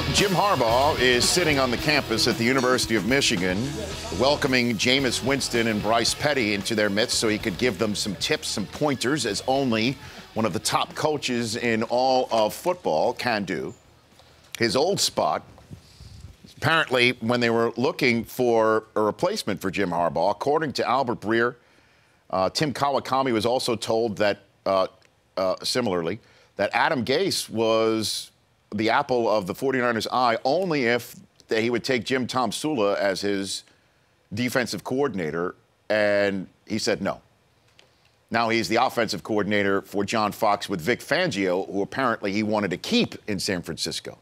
Well, Jim Harbaugh is sitting on the campus at the University of Michigan, welcoming Jameis Winston and Bryce Petty into their midst so he could give them some tips, some pointers, as only one of the top coaches in all of football can do. His old spot, apparently, when they were looking for a replacement for Jim Harbaugh, according to Albert Breer, Tim Kawakami was also told that, similarly, that Adam Gase was the apple of the 49ers' eye only if he would take Jim Tomsula as his defensive coordinator, and he said no. Now he's the offensive coordinator for John Fox with Vic Fangio, who apparently he wanted to keep in San Francisco.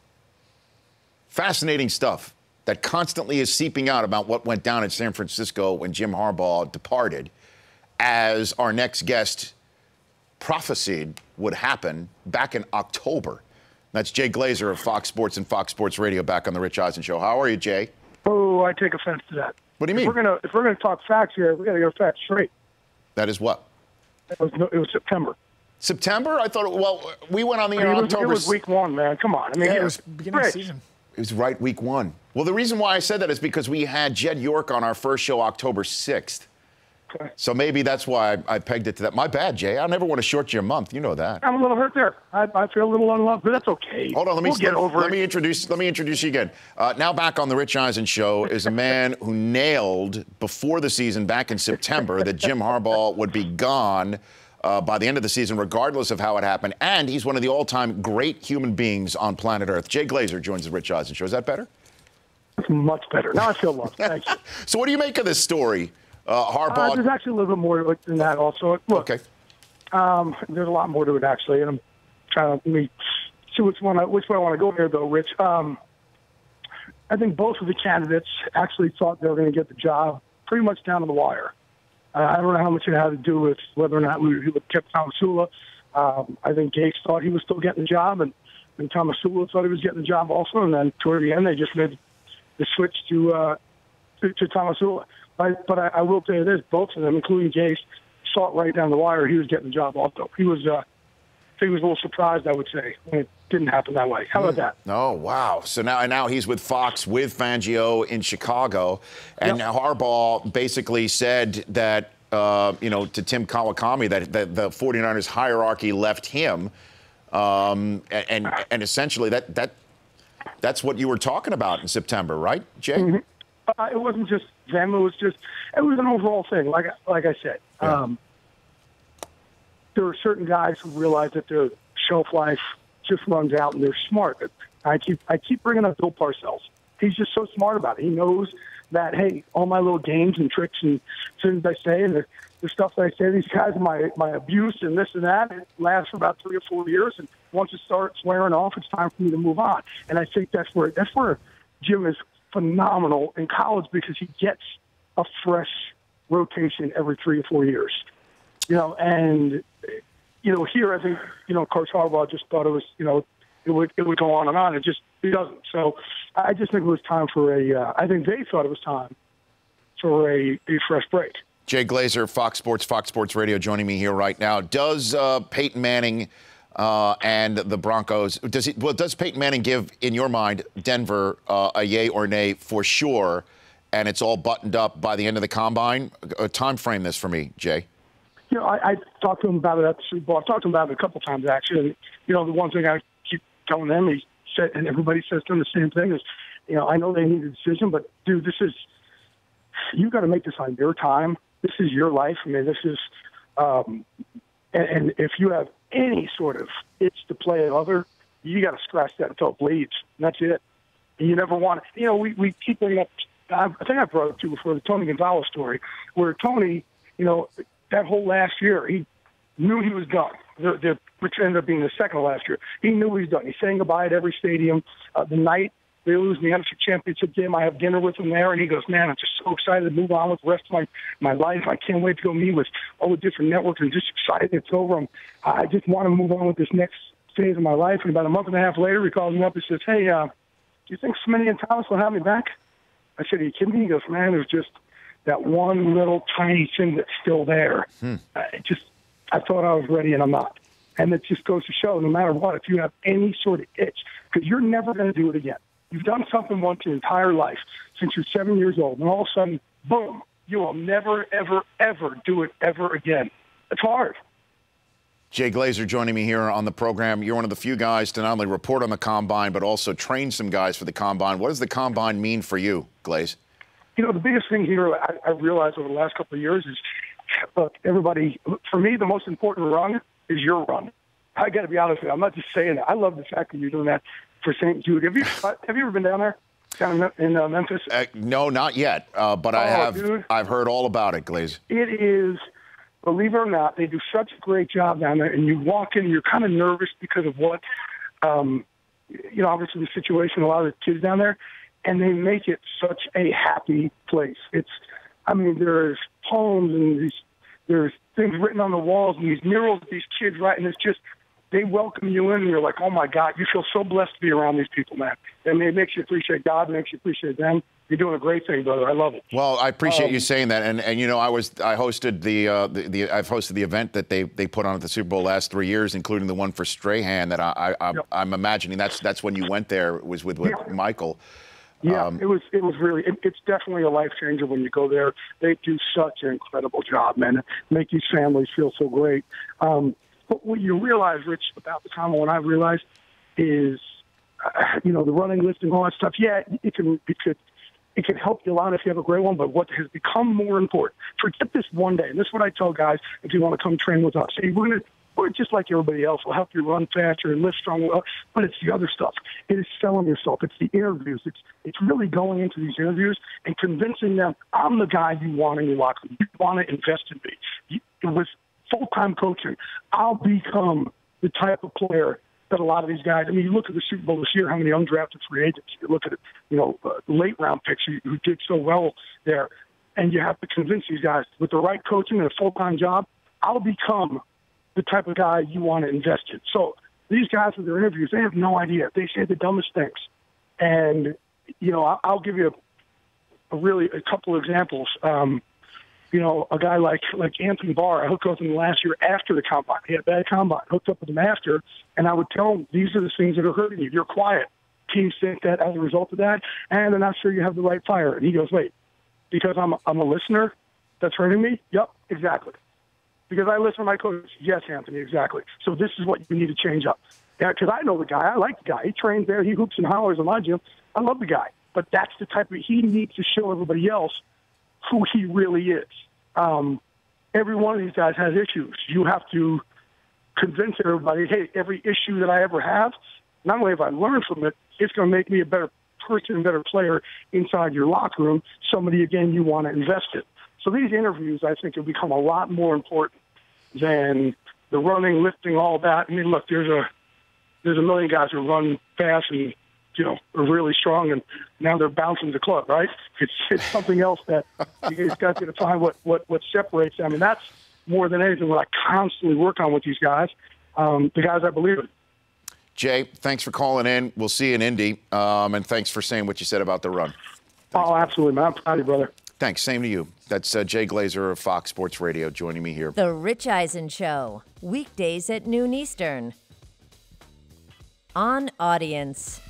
Fascinating stuff that constantly is seeping out about what went down in San Francisco when Jim Harbaugh departed, as our next guest prophesied would happen back in October. That's Jay Glazer of Fox Sports and Fox Sports Radio back on the Rich Eisen Show. How are you, Jay? Oh, I take offense to that. What do you mean? If we're gonna talk facts here, we got to go facts straight. That is what? It was September. September? I thought. Well, we went on the air in October. It was week one, man. Come on. I mean, it was beginning of the season. It was right week one. Well, the reason why I said that is because we had Jed York on our first show October 6th. Okay. So maybe that's why I pegged it to that. My bad, Jay. I never want to short you a month. You know that. I'm a little hurt there. I feel a little unloved, but that's okay. Hold on. Let me introduce you again. Now back on the Rich Eisen Show is a man who nailed before the season back in September that Jim Harbaugh would be gone by the end of the season, regardless of how it happened. And he's one of the all-time great human beings on planet Earth. Jay Glazer joins the Rich Eisen Show. Is that better? That's much better. Now I feel loved. Thank you. So what do you make of this story? Harbaugh. There's actually a little bit more than that also. Look, okay. There's a lot more to it, actually, and I'm trying to see which way I want to go here, though, Rich. I think both of the candidates actually thought they were going to get the job pretty much down to the wire. I don't know how much it had to do with whether or not he would have kept Tomsula. I think Gase thought he was still getting the job, and Tomsula thought he was getting the job also, and then toward the end they just made the switch to Tomsula. But I will tell you this, both of them, including Gase, saw it right down the wire. He was getting the job also. He was a little surprised, I would say, when it didn't happen that way. How about that? Oh, wow. So now he's with Fox, with Fangio in Chicago. And Harbaugh basically said that, to Tim Kawakami, that the 49ers hierarchy left him. And essentially that's what you were talking about in September, right, Jay? Mm-hmm. It wasn't just them. It was an overall thing. Like I said, there are certain guys who realize that their shelf life just runs out, and they're smart. I keep bringing up Bill Parcells. He's just so smart about it. He knows that, hey, all my little games and tricks and things I say and the stuff that I say to these guys, my abuse and this and that, it lasts for about 3 or 4 years. And once it starts wearing off, it's time for me to move on. And I think that's where Jim is phenomenal in college, because he gets a fresh rotation every 3 or 4 years. And here I think Coach Harbaugh just thought it was it would go on and on. It doesn't. So I just think it was time for I think they thought it was time for a fresh break. Jay Glazer, Fox Sports Radio, joining me here right now. Does Peyton Manning and the Broncos, does Peyton Manning give, in your mind, Denver a yay or nay for sure, and it's all buttoned up by the end of the combine? Time frame this for me, Jay. I talked to him about it at the Super Bowl. I've talked to him about it a couple times, actually. And, the one thing I keep telling them, he said, and everybody says to him the same thing, is, I know they need a decision, but, dude, you got to make this on your time. This is your life. I mean, this is, and if you have any sort of itch to play another, you got to scratch that until it bleeds. And that's it. And you never want to. We keep bringing up. I think I brought it up to you before, the Tony Gonzalez story, where Tony, that whole last year, he knew he was done. Which ended up being the second last year. He knew he was done. He's saying goodbye at every stadium. The night they lose in the NFC Championship game, I have dinner with him there, and he goes, "Man, I'm just so excited to move on with the rest of my life. I can't wait to go meet with all the different networks. I'm just excited it's over. I just want to move on with this next phase of my life." And about a month and a half later, he calls me up and says, "Hey, do you think Smitty and Thomas will have me back?" I said, "Are you kidding me?" He goes, "Man, there's just that one little tiny thing that's still there. I thought I was ready, and I'm not." And it just goes to show, no matter what, if you have any sort of itch, because you're never going to do it again. You've done something once your entire life since you're 7 years old, and all of a sudden, boom, you will never, ever, ever do it ever again. It's hard. Jay Glazer joining me here on the program. You're one of the few guys to not only report on the Combine, but also train some guys for the Combine. What does the Combine mean for you, Glaze? You know, the biggest thing here I realized over the last couple of years is, look, everybody, for me, the most important run is your run. I got to be honest with you. I'm not just saying that. I love the fact that you're doing that for St. Jude. Have you ever been down there, down in Memphis? No, not yet, but I have. Dude. I've heard all about it, Glaze. It is, believe it or not, they do such a great job down there. And you walk in, you're kind of nervous because of what, obviously the situation, a lot of the kids down there, and they make it such a happy place. There's poems and there's things written on the walls and these murals of these kids writing. It's just, they welcome you in and you're like, oh my God, you feel so blessed to be around these people, man. And it makes you appreciate God, makes you appreciate them. You're doing a great thing, brother. I love it. Well, I appreciate you saying that. And I hosted I've hosted the event that they put on at the Super Bowl last 3 years, including the one for Strahan that I'm imagining that's when you went there. It was with Michael. Yeah, it was really, it's definitely a life changer when you go there. They do such an incredible job, man. Make these families feel so great. But what you realize, Rich, about the Combine, what I realized is, the running, lifting, all that stuff. Yeah, it can help you a lot if you have a great one. But what has become more important, forget this one day. And this is what I tell guys if you want to come train with us. Hey, we're just like everybody else. We'll help you run faster and lift stronger. But it's the other stuff. It is selling yourself. It's the interviews. It's really going into these interviews and convincing them, I'm the guy you want in your locker room. You want to invest in me. With full-time coaching, I'll become the type of player that a lot of these guys, you look at the Super Bowl this year, how many undrafted free agents, you look at it, late-round picks who did so well there, and you have to convince these guys, with the right coaching and a full-time job, I'll become the type of guy you want to invest in. So these guys with their interviews, they have no idea. They say the dumbest things. And, I'll give you a couple of examples. A guy like Anthony Barr, I hooked up with him last year after the Combine. He had a bad Combine. I hooked up with him after, and I would tell him, these are the things that are hurting you. You're quiet. Teams think that as a result of that, and they're not sure you have the right fire. And he goes, wait, because I'm a listener that's hurting me? Yep, exactly. Because I listen to my coach. Yes, Anthony, exactly. So this is what you need to change up. Yeah, because I know the guy. I like the guy. He trains there. He hoops and hollers in my gym. I love the guy. But that's the type of, he needs to show everybody else who he really is. Every one of these guys has issues. You have to convince everybody, hey, every issue that I ever have, not only have I learned from it, it's going to make me a better person, a better player inside your locker room, somebody, again, you want to invest in. So these interviews, I think, have become a lot more important than the running, lifting, all that. Look, there's a million guys who run fast and, are really strong, and now they're bouncing the club, right? It's something else that you guys got to find what separates them, and that's more than anything what I constantly work on with these guys, the guys I believe in. Jay, thanks for calling in. We'll see you in Indy, and thanks for saying what you said about the run. Thanks. Oh, absolutely, man. I'm proud of you, brother. Thanks. Same to you. That's Jay Glazer of Fox Sports Radio joining me here. The Rich Eisen Show, weekdays at noon Eastern. On Audience.